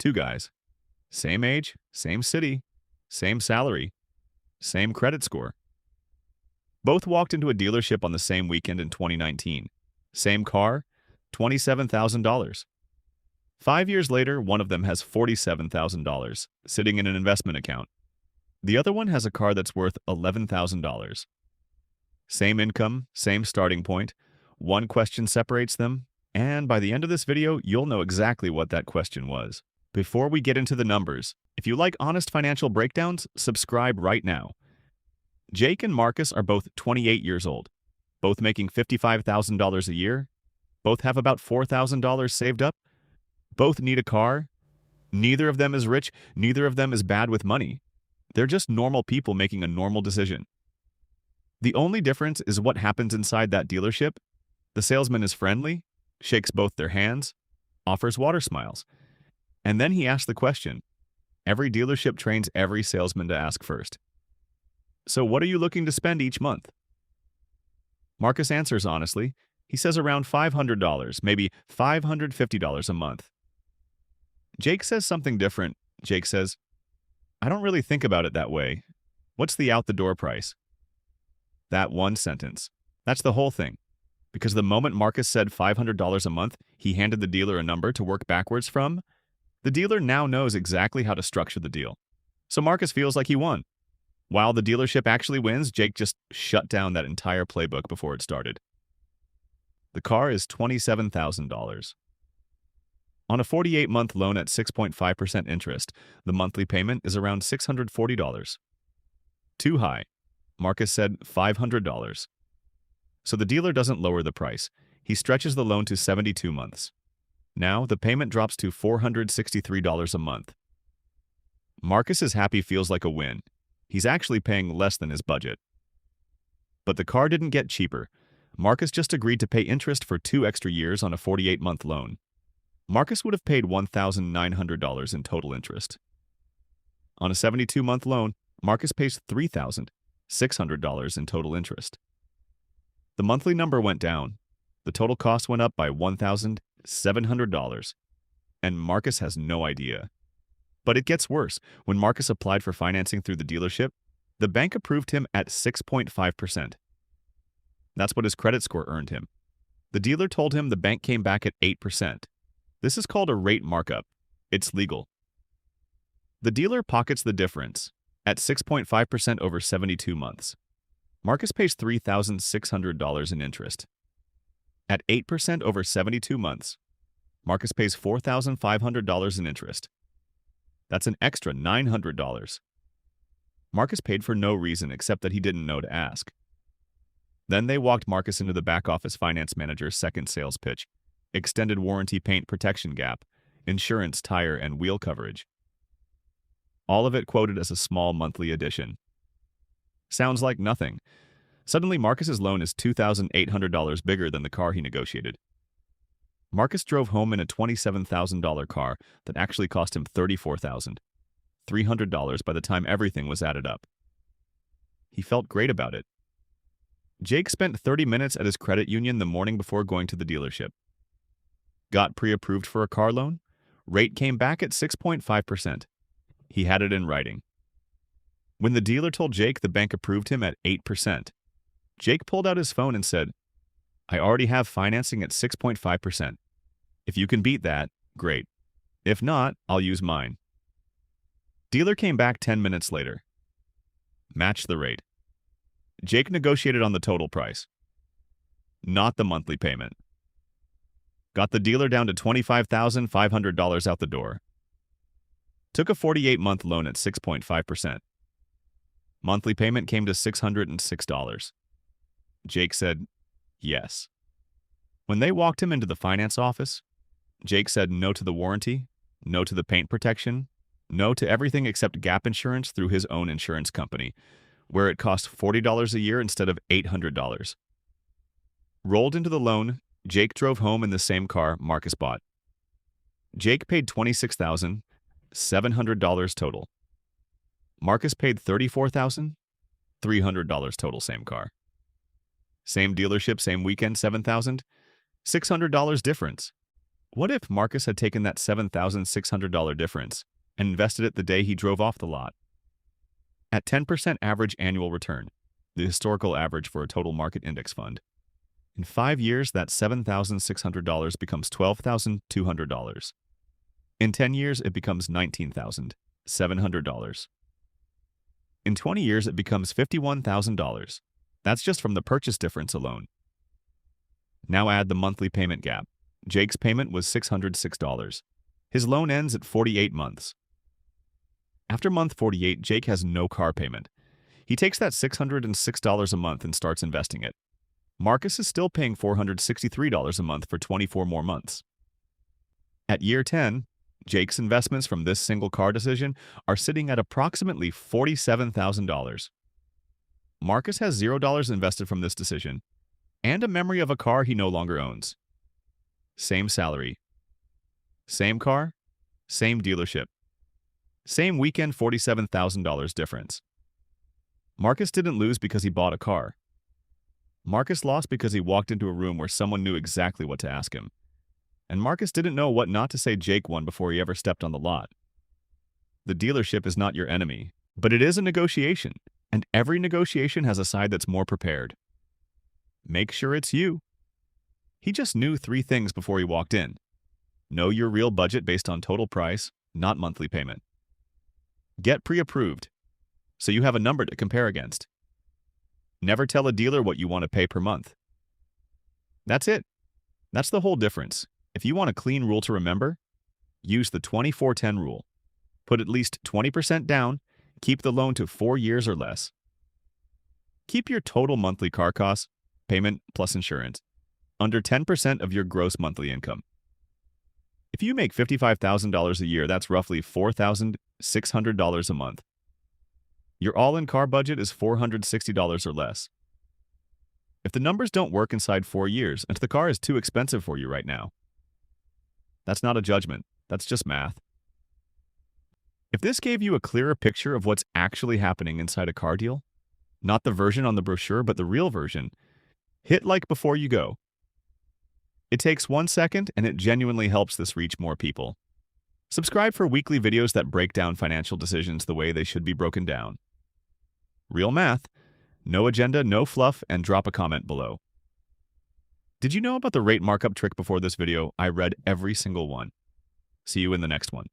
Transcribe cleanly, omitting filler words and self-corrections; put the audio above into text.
Two guys. Same age, same city, same salary, same credit score. Both walked into a dealership on the same weekend in 2019. Same car, $27,000. 5 years later, one of them has $47,000 sitting in an investment account. The other one has a car that's worth $11,000. Same income, same starting point. One question separates them, and by the end of this video, you'll know exactly what that question was. Before we get into the numbers, if you like honest financial breakdowns, subscribe right now. Jake and Marcus are both 28 years old, both making $55,000 a year, both have about $4,000 saved up, both need a car. Neither of them is rich, neither of them is bad with money. They're just normal people making a normal decision. The only difference is what happens inside that dealership. The salesman is friendly, shakes both their hands, offers water smiles. And then he asks the question. Every dealership trains every salesman to ask first. So what are you looking to spend each month? Marcus answers honestly. He says around $500, maybe $550 a month. Jake says something different. Jake says, I don't really think about it that way. What's the out-the-door price? That one sentence. That's the whole thing. Because the moment Marcus said $500 a month, he handed the dealer a number to work backwards from. The dealer now knows exactly how to structure the deal. So Marcus feels like he won. While the dealership actually wins, Jake just shut down that entire playbook before it started. The car is $27,000. On a 48-month loan at 6.5% interest, the monthly payment is around $640. Too high. Marcus said $500. So the dealer doesn't lower the price. He stretches the loan to 72 months. Now, the payment drops to $463 a month. Marcus's happy feels like a win. He's actually paying less than his budget. But the car didn't get cheaper. Marcus just agreed to pay interest for 2 extra years on a 48-month loan. Marcus would have paid $1,900 in total interest. On a 72-month loan, Marcus pays $3,600 in total interest. The monthly number went down. The total cost went up by $1,700. And Marcus has no idea. But it gets worse. When Marcus applied for financing through the dealership, the bank approved him at 6.5%. That's what his credit score earned him. The dealer told him the bank came back at 8%. This is called a rate markup. It's legal. The dealer pockets the difference at 6.5% over 72 months. Marcus pays $3,600 in interest. At 8% over 72 months, Marcus pays $4,500 in interest. That's an extra $900. Marcus paid for no reason except that he didn't know to ask. Then they walked Marcus into the back office finance manager's second sales pitch. Extended warranty paint protection gap, insurance, tire, and wheel coverage. All of it quoted as a small monthly addition. Sounds like nothing. Suddenly, Marcus's loan is $2,800 bigger than the car he negotiated. Marcus drove home in a $27,000 car that actually cost him $34,300 by the time everything was added up. He felt great about it. Jake spent 30 minutes at his credit union the morning before going to the dealership. Got pre-approved for a car loan. Rate came back at 6.5%. He had it in writing. When the dealer told Jake the bank approved him at 8%, Jake pulled out his phone and said, I already have financing at 6.5%. If you can beat that, great. If not, I'll use mine. Dealer came back 10 minutes later. Matched the rate. Jake negotiated on the total price, not the monthly payment. Got the dealer down to $25,500 out the door. Took a 48-month loan at 6.5%. Monthly payment came to $606. Jake said, yes. When they walked him into the finance office, Jake said no to the warranty, no to the paint protection, no to everything except gap insurance through his own insurance company, where it cost $40 a year instead of $800. Rolled into the loan, Jake drove home in the same car Marcus bought. Jake paid $26,700 total. Marcus paid $34,300 total, same car. Same dealership, same weekend, $7,600 difference. What if Marcus had taken that $7,600 difference and invested it the day he drove off the lot? At 10% average annual return, the historical average for a total market index fund, in 5 years, that $7,600 becomes $12,200. In 10 years, it becomes $19,700. In 20 years, it becomes $51,000. That's just from the purchase difference alone. Now add the monthly payment gap. Jake's payment was $606. His loan ends at 48 months. After month 48, Jake has no car payment. He takes that $606 a month and starts investing it. Marcus is still paying $463 a month for 24 more months. At year 10, Jake's investments from this single car decision are sitting at approximately $47,000. Marcus has $0 invested from this decision and a memory of a car he no longer owns. Same salary. Same car, same dealership. Same weekend $47,000 difference. Marcus didn't lose because he bought a car. Marcus lost because he walked into a room where someone knew exactly what to ask him. And Marcus didn't know what not to say Jake won before he ever stepped on the lot. The dealership is not your enemy, but it is a negotiation, and every negotiation has a side that's more prepared. Make sure it's you. He just knew 3 things before he walked in. Know your real budget based on total price, not monthly payment. Get pre-approved, so you have a number to compare against. Never tell a dealer what you want to pay per month. That's it. That's the whole difference. If you want a clean rule to remember, use the 24-10 rule. Put at least 20% down, keep the loan to 4 years or less. Keep your total monthly car costs, payment plus insurance, under 10% of your gross monthly income. If you make $55,000 a year, that's roughly $4,600 a month. Your all-in car budget is $460 or less. If the numbers don't work inside 4 years and the car is too expensive for you right now, that's not a judgment, that's just math. If this gave you a clearer picture of what's actually happening inside a car deal, not the version on the brochure but the real version, hit like before you go. It takes 1 second and it genuinely helps this reach more people. Subscribe for weekly videos that break down financial decisions the way they should be broken down. Real math, no agenda, no fluff, and drop a comment below. Did you know about the rate markup trick before this video? I read every single one. See you in the next one.